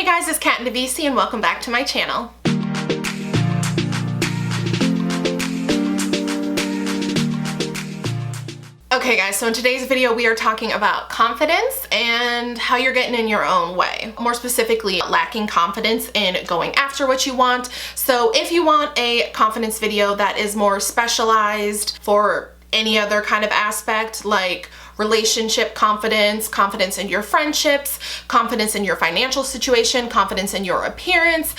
Hey guys, it's Ndivisi and welcome back to my channel. Okay guys, so in today's video we are talking about confidence and how you're getting in your own way. More specifically, lacking confidence in going after what you want. So if you want a confidence video that is more specialized for any other kind of aspect, like relationship confidence, confidence in your friendships, confidence in your financial situation, confidence in your appearance,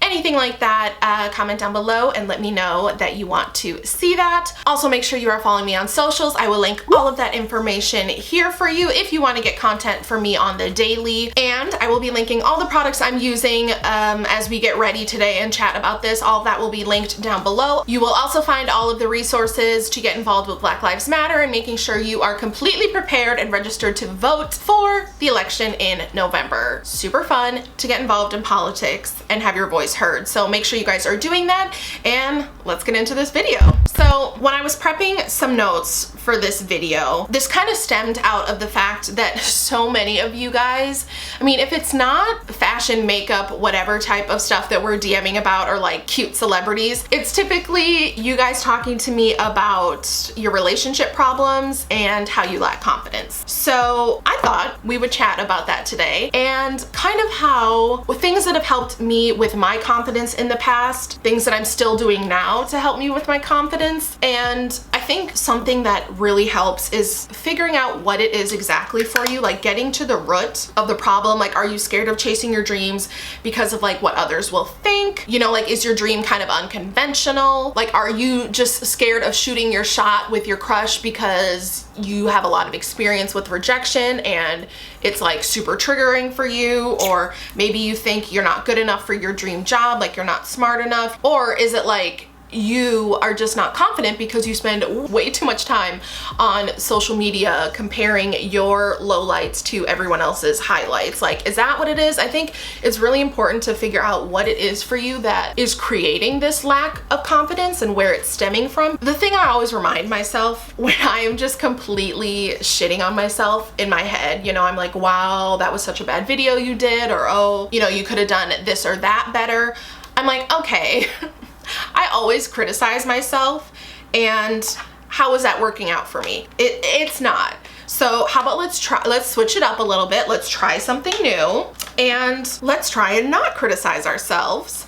anything like that, comment down below and let me know that you want to see that. Also, make sure you are following me on socials. I will link all of that information here for you if you want to get content from me on the daily. And I will be linking all the products I'm using as we get ready today and chat about this. All of that will be linked down below. You will also find all of the resources to get involved with Black Lives Matter and making sure you are completely prepared and registered to vote for the election in November. Super fun to get involved in politics and have your voice heard. So make sure you guys are doing that and let's get into this video. So when I was prepping some notes for this video, this kind of stemmed out of the fact that so many of you guys, I mean, if it's not fashion, makeup, whatever type of stuff that we're DMing about or like cute celebrities, it's typically you guys talking to me about your relationship problems and how you lack confidence. So I thought we would chat about that today and kind of how things that have helped me with my confidence in the past, things that I'm still doing now to help me with my confidence. And I think something that really helps is figuring out what it is exactly for you, like getting to the root of the problem. Like, are you scared of chasing your dreams because of like what others will think? You know, like, is your dream kind of unconventional? Like, are you just scared of shooting your shot with your crush because you have a lot of experience with rejection and it's like super triggering for you? Or maybe you think you're not good enough for your dream job, like you're not smart enough? Or is it like you are just not confident because you spend way too much time on social media comparing your lowlights to everyone else's highlights? Like, is that what it is? I think it's really important to figure out what it is for you that is creating this lack of confidence and where it's stemming from. The thing I always remind myself when I am just completely shitting on myself in my head, you know, I'm like, wow, that was such a bad video you did, or oh, you know, you could have done this or that better. I'm like, okay, I always criticize myself, and how is that working out for me? It's not. So how about let's switch it up a little bit. Let's try something new and let's try and not criticize ourselves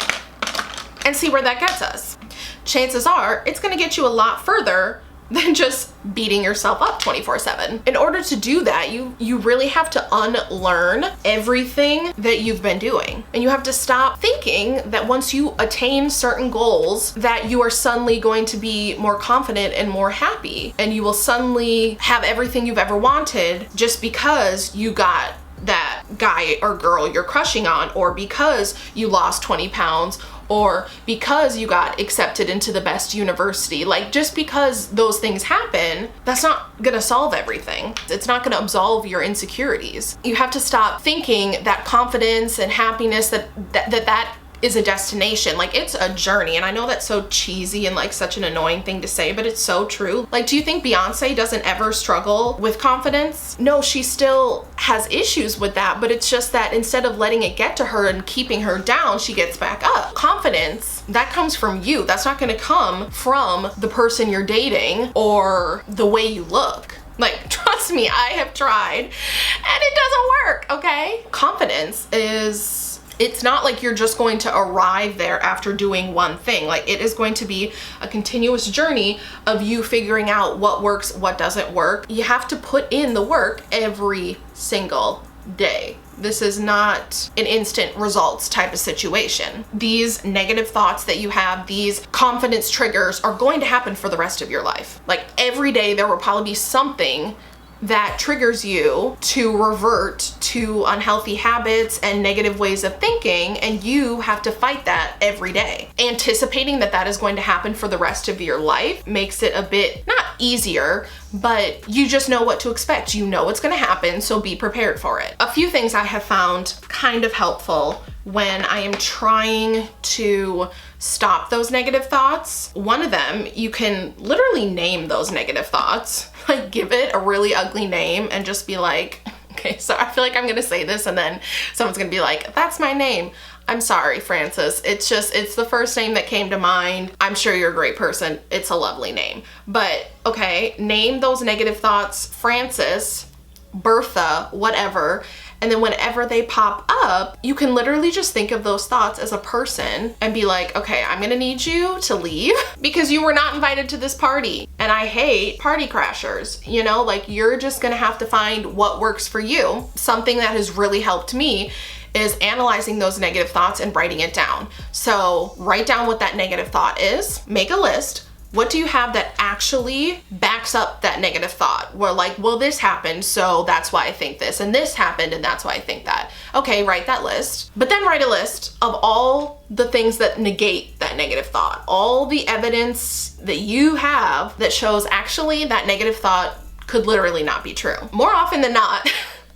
and see where that gets us. Chances are it's gonna get you a lot further than just beating yourself up 24/7. In order to do that, you really have to unlearn everything that you've been doing. And you have to stop thinking that once you attain certain goals that you are suddenly going to be more confident and more happy. And you will suddenly have everything you've ever wanted just because you got that guy or girl you're crushing on, or because you lost 20 pounds, or because you got accepted into the best university. Like, just because those things happen, that's not gonna solve everything. It's not gonna absolve your insecurities. You have to stop thinking that confidence and happiness, that is a destination. Like, it's a journey. And I know that's so cheesy and like such an annoying thing to say, but it's so true. Like, do you think Beyonce doesn't ever struggle with confidence? No, she still has issues with that, but it's just that instead of letting it get to her and keeping her down, she gets back up. Confidence, that comes from you. That's not gonna come from the person you're dating or the way you look. Like, trust me, I have tried and it doesn't work, okay? Confidence is, it's not like you're just going to arrive there after doing one thing. Like, it is going to be a continuous journey of you figuring out what works, what doesn't work. You have to put in the work every single day. This is not an instant results type of situation. These negative thoughts that you have, these confidence triggers, are going to happen for the rest of your life. Like, every day there will probably be something that triggers you to revert to unhealthy habits and negative ways of thinking, and you have to fight that every day. Anticipating that that is going to happen for the rest of your life makes it a bit, not easier, but you just know what to expect. You know what's gonna happen, so be prepared for it. A few things I have found kind of helpful when I am trying to stop those negative thoughts. One of them, you can literally name those negative thoughts. Like, give it a really ugly name and just be like, Okay, so I feel like I'm gonna say this and then someone's gonna be like, that's my name. I'm sorry, Francis. It's the first name that came to mind. I'm sure you're a great person. It's a lovely name. But okay, name those negative thoughts Francis, Bertha, whatever. And then whenever they pop up, you can literally just think of those thoughts as a person and be like, okay, I'm gonna need you to leave because you were not invited to this party. And I hate party crashers, you know, like you're just gonna have to find what works for you. Something that has really helped me is analyzing those negative thoughts and writing it down. So write down what that negative thought is, make a list. What do you have that actually backs up that negative thought? Where like, well, this happened, so that's why I think this, and this happened, and that's why I think that. Okay, write that list. But then write a list of all the things that negate that negative thought. All the evidence that you have that shows actually that negative thought could literally not be true. More often than not,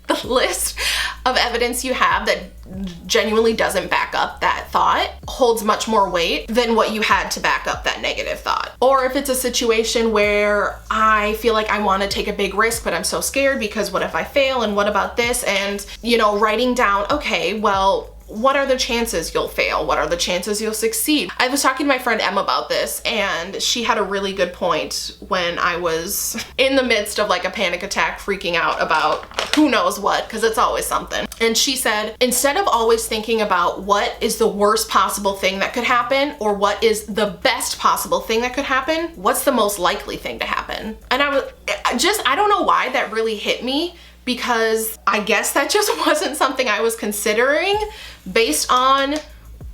the list of evidence you have that genuinely doesn't back up that thought holds much more weight than what you had to back up that negative thought. Or if it's a situation where I feel like I want to take a big risk, but I'm so scared because what if I fail and what about this? And, you know, writing down, okay, well, what are the chances you'll fail? What are the chances you'll succeed? I was talking to my friend Em about this and she had a really good point when I was in the midst of like a panic attack, freaking out about who knows what, because it's always something. And she said, instead of always thinking about what is the worst possible thing that could happen or what is the best possible thing that could happen, what's the most likely thing to happen? And I don't know why that really hit me, because I guess that just wasn't something I was considering based on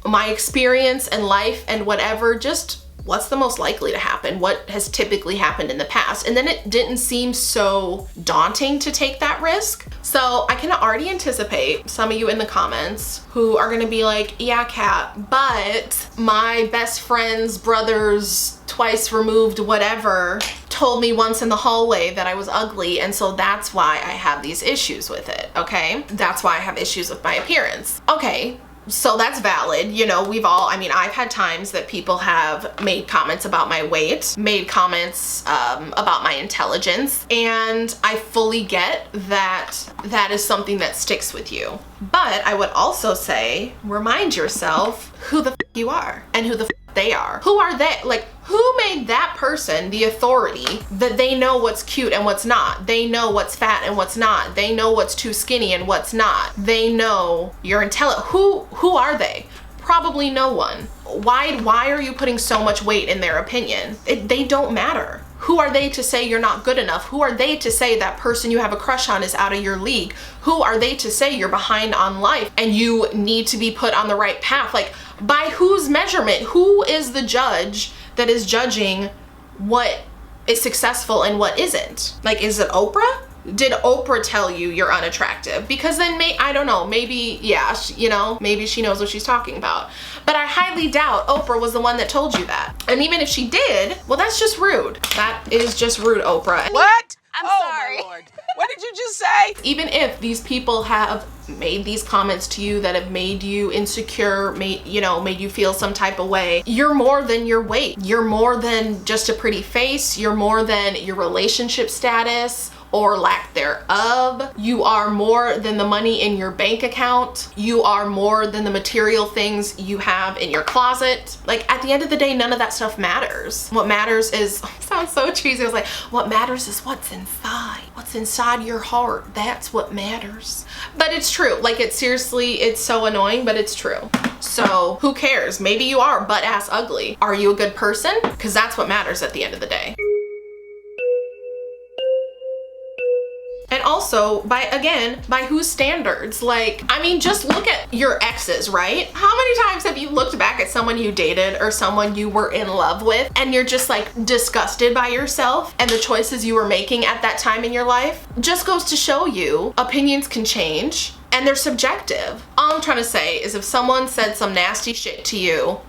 my experience and life and whatever, just what's the most likely to happen? What has typically happened in the past? And then it didn't seem so daunting to take that risk. So I can already anticipate some of you in the comments who are gonna be like, yeah, Kat, but my best friend's brother's twice removed whatever told me once in the hallway that I was ugly, and so that's why I have these issues with it, okay? That's why I have issues with my appearance. Okay, so that's valid. You know, I've had times that people have made comments about my weight, made comments about my intelligence, and I fully get that that is something that sticks with you. But I would also say, remind yourself who the f you are and who the f they are. Who are they? Like, who made that person the authority that they know what's cute and what's not? They know what's fat and what's not. They know what's too skinny and what's not. They know you're intelligent. Who are they? Probably no one. Why are you putting so much weight in their opinion? They don't matter. Who are they to say you're not good enough? Who are they to say that person you have a crush on is out of your league? Who are they to say you're behind on life and you need to be put on the right path? Like, by whose measurement? Who is the judge that is judging what is successful and what isn't? Like, is it Oprah? Did Oprah tell you you're unattractive? Because then I don't know, maybe, yeah, you know, maybe she knows what she's talking about. But I highly doubt Oprah was the one that told you that. And even if she did, well, that's just rude. That is just rude, Oprah. What? I'm sorry. My Lord. What did you just say? Even if these people have made these comments to you that have made you insecure, made you feel some type of way, you're more than your weight. You're more than just a pretty face. You're more than your relationship status or lack thereof. You are more than the money in your bank account. You are more than the material things you have in your closet. Like, at the end of the day, none of that stuff matters. What matters is, sounds so cheesy, I was like, what matters is what's inside. What's inside your heart. That's what matters. But it's true. Like, it's so annoying, but it's true. So who cares? Maybe you are butt-ass ugly. Are you a good person? Because that's what matters at the end of the day. And also, by whose standards? Like, I mean, just look at your exes, right? How many times have you looked back at someone you dated or someone you were in love with and you're just like disgusted by yourself and the choices you were making at that time in your life? Just goes to show you, opinions can change and they're subjective. All I'm trying to say is if someone said some nasty shit to you,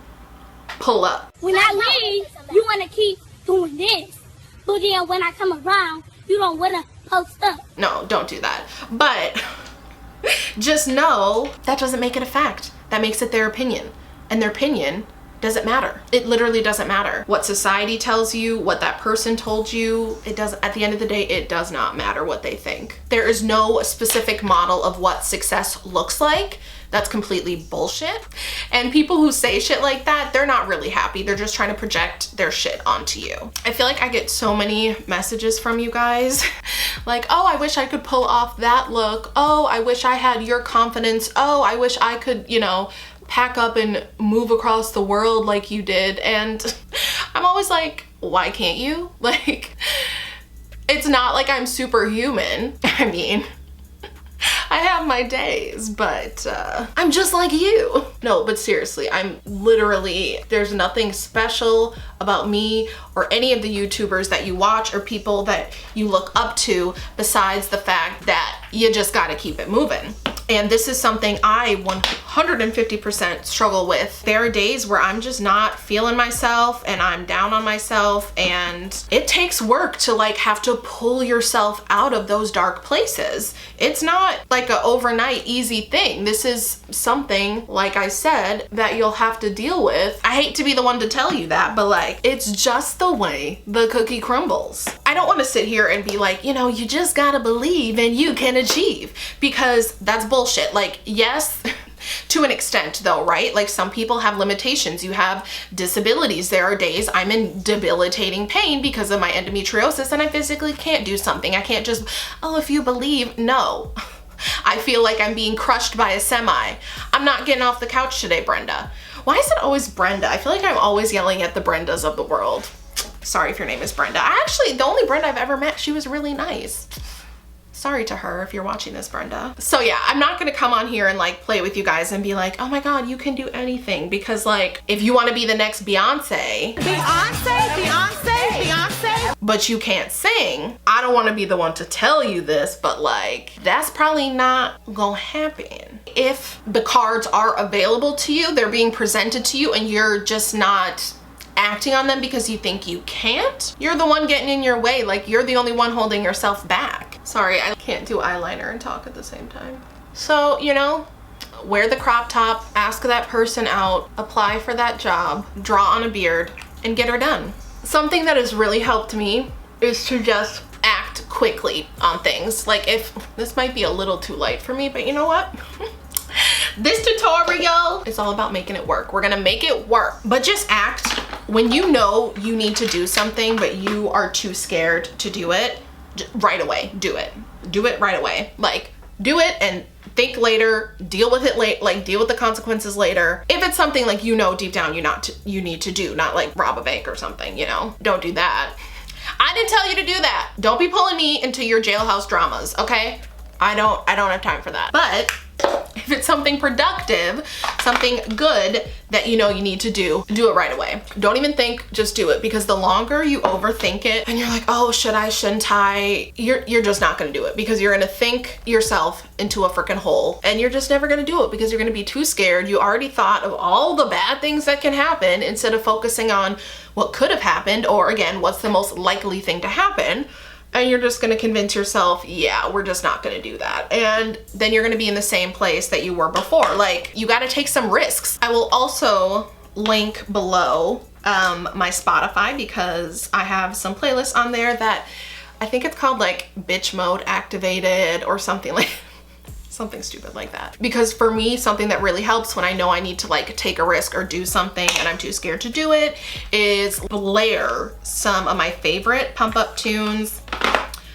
pull up. When I leave, you want to keep doing this. But then when I come around, you don't want to post up. No, don't do that. But just know that doesn't make it a fact. That makes it their opinion. And their opinion doesn't matter. It literally doesn't matter. What society tells you, what that person told you, it doesn't, at the end of the day, it does not matter what they think. There is no specific model of what success looks like. That's completely bullshit. And people who say shit like that, they're not really happy. They're just trying to project their shit onto you. I feel like I get so many messages from you guys like, oh, I wish I could pull off that look. Oh, I wish I had your confidence. Oh, I wish I could, you know, pack up and move across the world like you did. And I'm always like, why can't you? Like, it's not like I'm superhuman. I mean, I have my days, but I'm just like you. No, but seriously, I'm literally, there's nothing special about me or any of the YouTubers that you watch or people that you look up to besides the fact that you just gotta keep it moving. And this is something I 150% struggle with. There are days where I'm just not feeling myself and I'm down on myself, and it takes work to like have to pull yourself out of those dark places. It's not like an overnight easy thing. This is something, like I said, that you'll have to deal with. I hate to be the one to tell you that, but like, it's just the way the cookie crumbles. I don't want to sit here and be like, you know, you just gotta believe and you can achieve, because that's bullshit. Like, yes, to an extent though, right? Like, some people have limitations. You have disabilities. There are days I'm in debilitating pain because of my endometriosis and I physically can't do something. I can't just, oh, if you believe, no. I feel like I'm being crushed by a semi. I'm not getting off the couch today, Brenda. Why is it always Brenda? I feel like I'm always yelling at the Brendas of the world. Sorry if your name is Brenda. Actually, the only Brenda I've ever met, she was really nice. Sorry to her if you're watching this, Brenda. So yeah, I'm not gonna come on here and like play with you guys and be like, oh my God, you can do anything. Because like, if you wanna be the next Beyonce, but you can't sing, I don't wanna be the one to tell you this, but like, that's probably not gonna happen. If the cards are available to you, they're being presented to you and you're just not acting on them because you think you can't, you're the one getting in your way. Like, you're the only one holding yourself back. Sorry, I can't do eyeliner and talk at the same time. So, you know, wear the crop top, ask that person out, apply for that job, draw on a beard, and get her done. Something that has really helped me is to just act quickly on things. Like, if this might be a little too light for me, but you know what? This tutorial is all about making it work. We're gonna make it work, but just act. When you know you need to do something, but you are too scared to do it, right away, do it. Do it right away. Like, do it and think later, deal with it late, like deal with the consequences later. If it's something like, you know, deep down you need to do, not like rob a bank or something, you know, don't do that. I didn't tell you to do that. Don't be pulling me into your jailhouse dramas, okay? I don't have time for that. But if it's something productive, something good that you know you need to do it right away. Don't even think, just do it. Because the longer you overthink it and you're like, oh, should I, shouldn't I? You're just not gonna do it, because you're gonna think yourself into a freaking hole and you're just never gonna do it because you're gonna be too scared. You already thought of all the bad things that can happen instead of focusing on what could have happened, or again, what's the most likely thing to happen. And you're just gonna convince yourself, yeah, we're just not gonna do that. And then you're gonna be in the same place that you were before. Like, you gotta take some risks. I will also link below my Spotify, because I have some playlists on there that I think it's called like bitch mode activated or something like something stupid like that. Because for me, something that really helps when I know I need to like take a risk or do something and I'm too scared to do it is blare some of my favorite pump up tunes,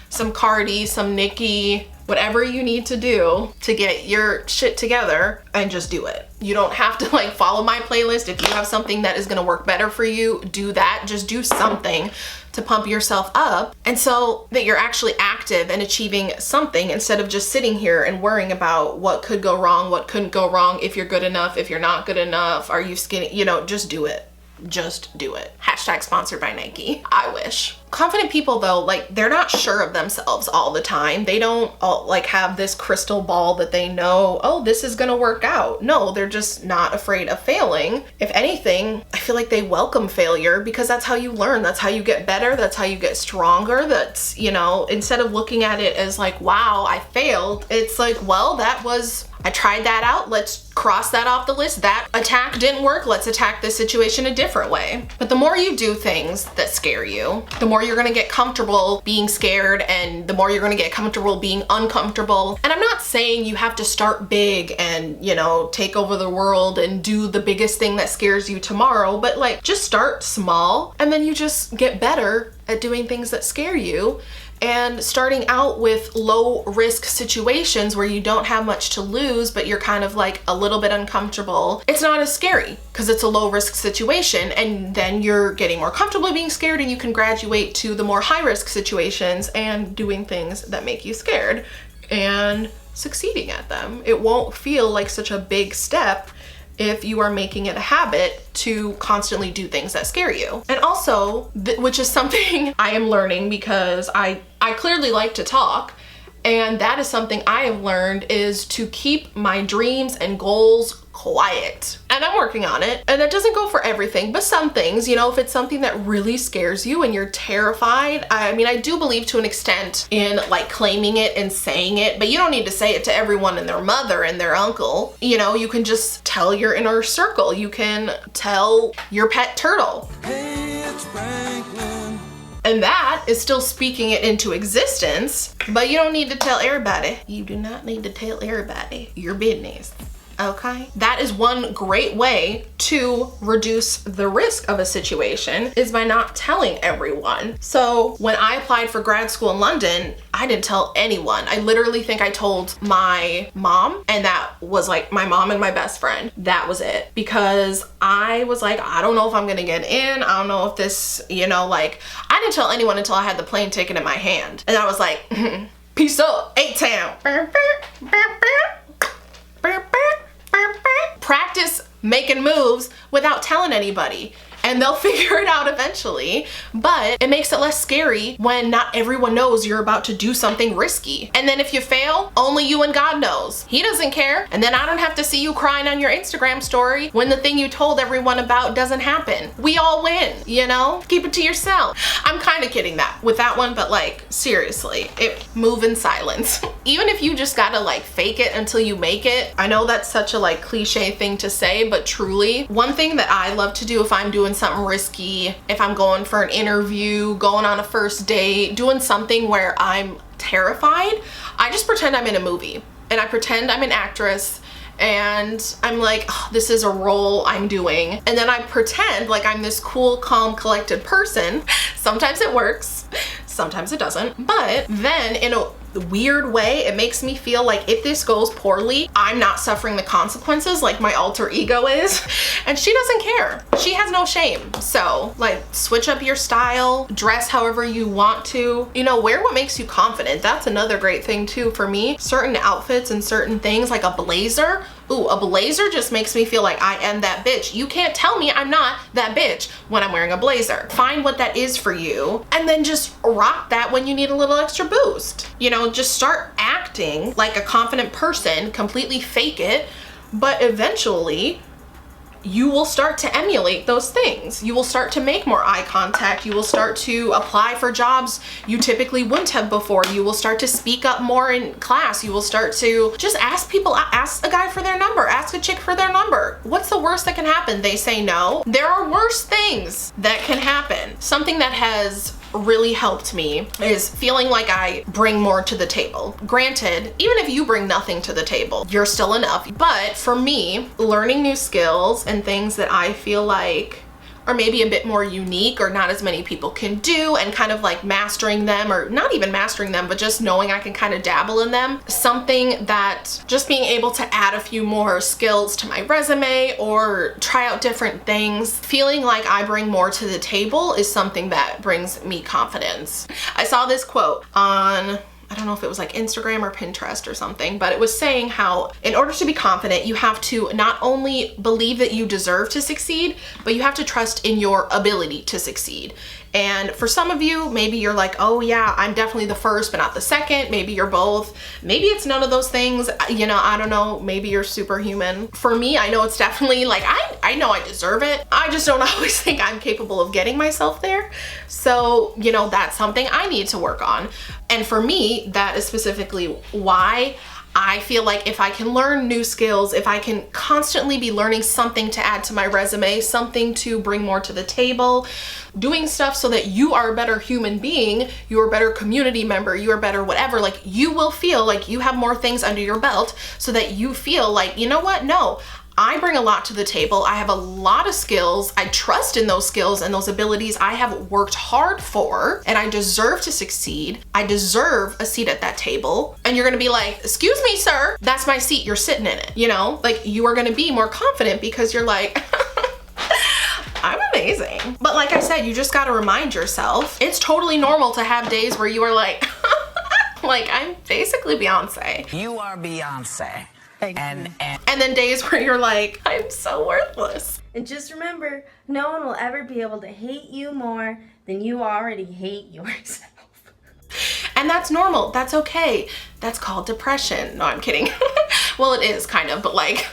some Cardi, some Nicki, whatever you need to do to get your shit together, and just do it. You don't have to like follow my playlist. If you have something that is gonna work better for you, do that. Just do something to pump yourself up, and so that you're actually active and achieving something instead of just sitting here and worrying about what could go wrong, what couldn't go wrong, if you're good enough, if you're not good enough, are you skinny, you know, just do it. Just do it. Hashtag sponsored by Nike. I wish. Confident people though, like, they're not sure of themselves all the time. They don't all, like, have this crystal ball that they know, oh, this is gonna work out. No, they're just not afraid of failing. If anything, I feel like they welcome failure, because that's how you learn. That's how you get better. That's how you get stronger. That's, you know, instead of looking at it as like, wow, I failed, it's like, well, that was I tried that out. Let's cross that off the list. That attack didn't work. Let's attack this situation a different way. But the more you do things that scare you, the more you're gonna get comfortable being scared, and the more you're gonna get comfortable being uncomfortable. And I'm not saying you have to start big and, you know, take over the world and do the biggest thing that scares you tomorrow, but like just start small and then you just get better at doing things that scare you. And starting out with low risk situations where you don't have much to lose, but you're kind of like a little bit uncomfortable, it's not as scary because it's a low risk situation. And then you're getting more comfortable being scared, and you can graduate to the more high risk situations and doing things that make you scared and succeeding at them. It won't feel like such a big step if you are making it a habit to constantly do things that scare you. And also, which is something I am learning because I clearly like to talk, and that is something I have learned, is to keep my dreams and goals quiet. And I'm working on it. And that doesn't go for everything, but some things, you know, if it's something that really scares you and you're terrified, I mean, I do believe to an extent in like claiming it and saying it, but you don't need to say it to everyone and their mother and their uncle. You know, you can just tell your inner circle. You can tell your pet turtle. Hey, it's Franklin. And that is still speaking it into existence, but you don't need to tell everybody. You do not need to tell everybody your business. Okay? That is one great way to reduce the risk of a situation, is by not telling everyone. So when I applied for grad school in London, I didn't tell anyone. I literally think I told my mom, and that was like my mom and my best friend. That was it. Because I was like, I don't know if I'm gonna get in. I don't know if this, you know, like, I didn't tell anyone until I had the plane ticket in my hand. And I was like, peace up, A-Town. Practice making moves without telling anybody, and they'll figure it out eventually. But it makes it less scary when not everyone knows you're about to do something risky. And then if you fail, only you and God knows. He doesn't care. And then I don't have to see you crying on your Instagram story when the thing you told everyone about doesn't happen. We all win, you know? Keep it to yourself. I'm kind of kidding with that one, but like, seriously, move in silence. Even if you just gotta like fake it until you make it. I know that's such a like cliche thing to say, but truly, one thing that I love to do if I'm doing something risky, if I'm going for an interview, going on a first date, doing something where I'm terrified, I just pretend I'm in a movie, and I pretend I'm an actress, and I'm like, oh, this is a role I'm doing, and then I pretend like I'm this cool, calm, collected person. Sometimes it works, sometimes it doesn't, but then in a weird way, it makes me feel like if this goes poorly, I'm not suffering the consequences like my alter ego is, and she doesn't care. She has no shame. So like, switch up your style, dress however you want to, you know, wear what makes you confident. That's another great thing too for me. Certain outfits and certain things, like a blazer. Ooh, a blazer just makes me feel like I am that bitch. You can't tell me I'm not that bitch when I'm wearing a blazer. Find what that is for you, and then just rock that when you need a little extra boost. You know, just start acting like a confident person, completely fake it, but eventually you will start to emulate those things. You will start to make more eye contact. You will start to apply for jobs you typically wouldn't have before. You will start to speak up more in class. You will start to just ask people, ask a guy for their number, ask a chick for their number. What's the worst that can happen? They say no. There are worse things that can happen. Something that has really helped me is feeling like I bring more to the table. Granted, even if you bring nothing to the table, you're still enough. But for me, learning new skills and things that I feel like are maybe a bit more unique or not as many people can do, and kind of like mastering them, or not even mastering them, but just knowing I can kind of dabble in them. Something that just being able to add a few more skills to my resume or try out different things, feeling like I bring more to the table is something that brings me confidence. I saw this quote on, I don't know if it was like Instagram or Pinterest or something, but it was saying how in order to be confident, you have to not only believe that you deserve to succeed, but you have to trust in your ability to succeed. And for some of you, maybe you're like, oh yeah, I'm definitely the first, but not the second. Maybe you're both. Maybe it's none of those things. You know, I don't know. Maybe you're superhuman. For me, I know it's definitely like, I know I deserve it. I just don't always think I'm capable of getting myself there. So, you know, that's something I need to work on. And for me, that is specifically why I feel like if I can learn new skills, if I can constantly be learning something to add to my resume, something to bring more to the table, doing stuff so that you are a better human being, you're a better community member, you're better whatever, like you will feel like you have more things under your belt so that you feel like, you know what? No, I bring a lot to the table. I have a lot of skills. I trust in those skills and those abilities I have worked hard for, and I deserve to succeed. I deserve a seat at that table. And you're gonna be like, excuse me, sir, that's my seat, you're sitting in it. You know, like you are gonna be more confident because you're like, I'm amazing. But like I said, you just gotta remind yourself, it's totally normal to have days where you are like, like I'm basically Beyonce. You are Beyonce. And then days where you're like, I'm so worthless. And just remember, no one will ever be able to hate you more than you already hate yourself. And that's normal, that's okay. That's called depression. No, I'm kidding. Well, it is kind of, but like,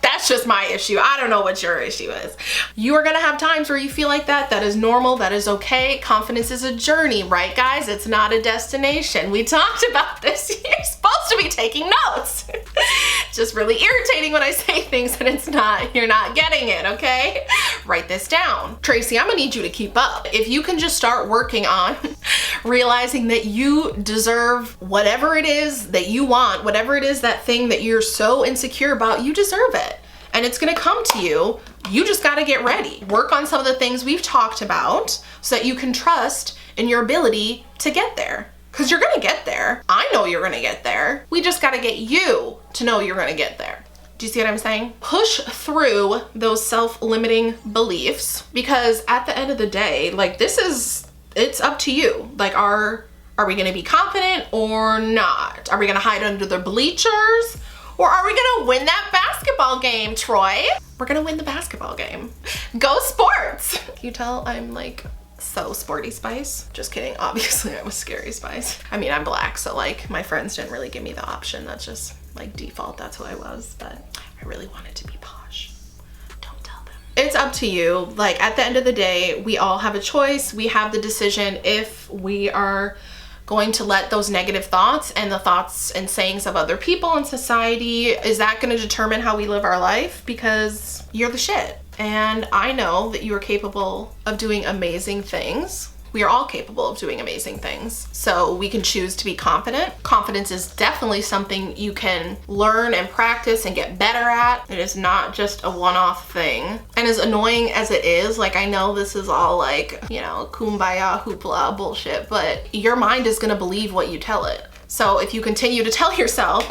that's just my issue. I don't know what your issue is. You are gonna have times where you feel like that. That is normal, that is okay. Confidence is a journey, right guys? It's not a destination. We talked about this. You're supposed to be taking notes. It's just really irritating when I say things and it's not, you're not getting it, okay? Write this down. Tracy, I'm gonna need you to keep up. If you can just start working on realizing that you deserve whatever it is that you want, whatever it is, that thing that you're so insecure about, you deserve it. And it's gonna come to you. You just gotta get ready. Work on some of the things we've talked about so that you can trust in your ability to get there. Because you're gonna get there. I know you're gonna get there. We just gotta get you to know you're gonna get there. Do you see what I'm saying? Push through those self-limiting beliefs, because at the end of the day, like it's up to you. Like, are we gonna be confident or not? Are we gonna hide under the bleachers? Or are we gonna win that basketball game, Troy? We're gonna win the basketball game. Go sports! Can you tell I'm like so sporty spice? Just kidding, obviously I was scary spice. I mean, I'm black, so like my friends didn't really give me the option. That's just like default, that's who I was, but I really wanted to be posh. Don't tell them. It's up to you. Like at the end of the day, we all have a choice. We have the decision if we are going to let those negative thoughts and the thoughts and sayings of other people in society, is that going to determine how we live our life? Because you're the shit. And I know that you are capable of doing amazing things. We are all capable of doing amazing things. So we can choose to be confident. Confidence is definitely something you can learn and practice and get better at. It is not just a one-off thing. And as annoying as it is, like I know this is all like, you know, kumbaya, hoopla, bullshit, but your mind is gonna believe what you tell it. So if you continue to tell yourself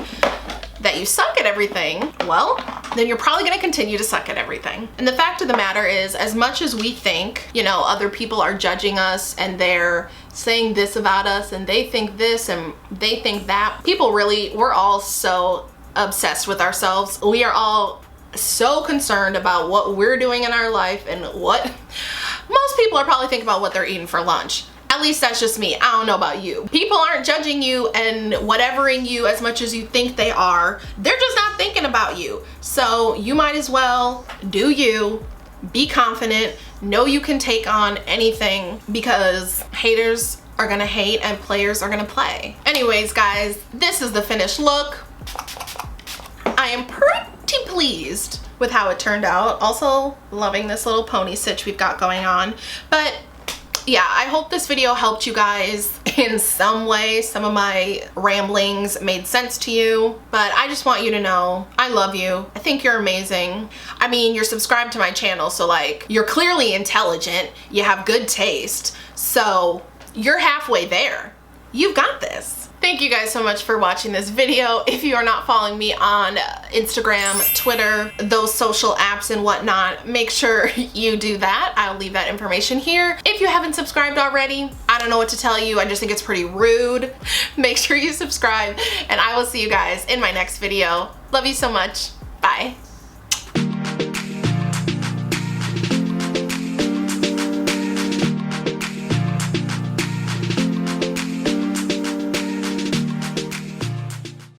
that you suck at everything, well, then you're probably gonna continue to suck at everything. And the fact of the matter is, as much as we think, you know, other people are judging us and they're saying this about us and they think this and they think that, people really, we're all so obsessed with ourselves. We are all so concerned about what we're doing in our life and what most people are probably thinking about what they're eating for lunch. At least that's just me. I don't know about you. People aren't judging you and whatevering you as much as you think they are. They're just not thinking about you. So you might as well do you, be confident, know you can take on anything, because haters are gonna hate and players are gonna play. Anyways, guys, this is the finished look. I am pretty pleased with how it turned out. Also loving this little pony stitch we've got going on. But yeah, I hope this video helped you guys in some way. Some of my ramblings made sense to you, but I just want you to know I love you. I think you're amazing. I mean, you're subscribed to my channel, so like, you're clearly intelligent, you have good taste, so you're halfway there. You've got this. Thank you guys so much for watching this video. If you are not following me on Instagram, Twitter, those social apps and whatnot, make sure you do that. I'll leave that information here. If you haven't subscribed already, I don't know what to tell you. I just think it's pretty rude. Make sure you subscribe, and I will see you guys in my next video. Love you so much. Bye.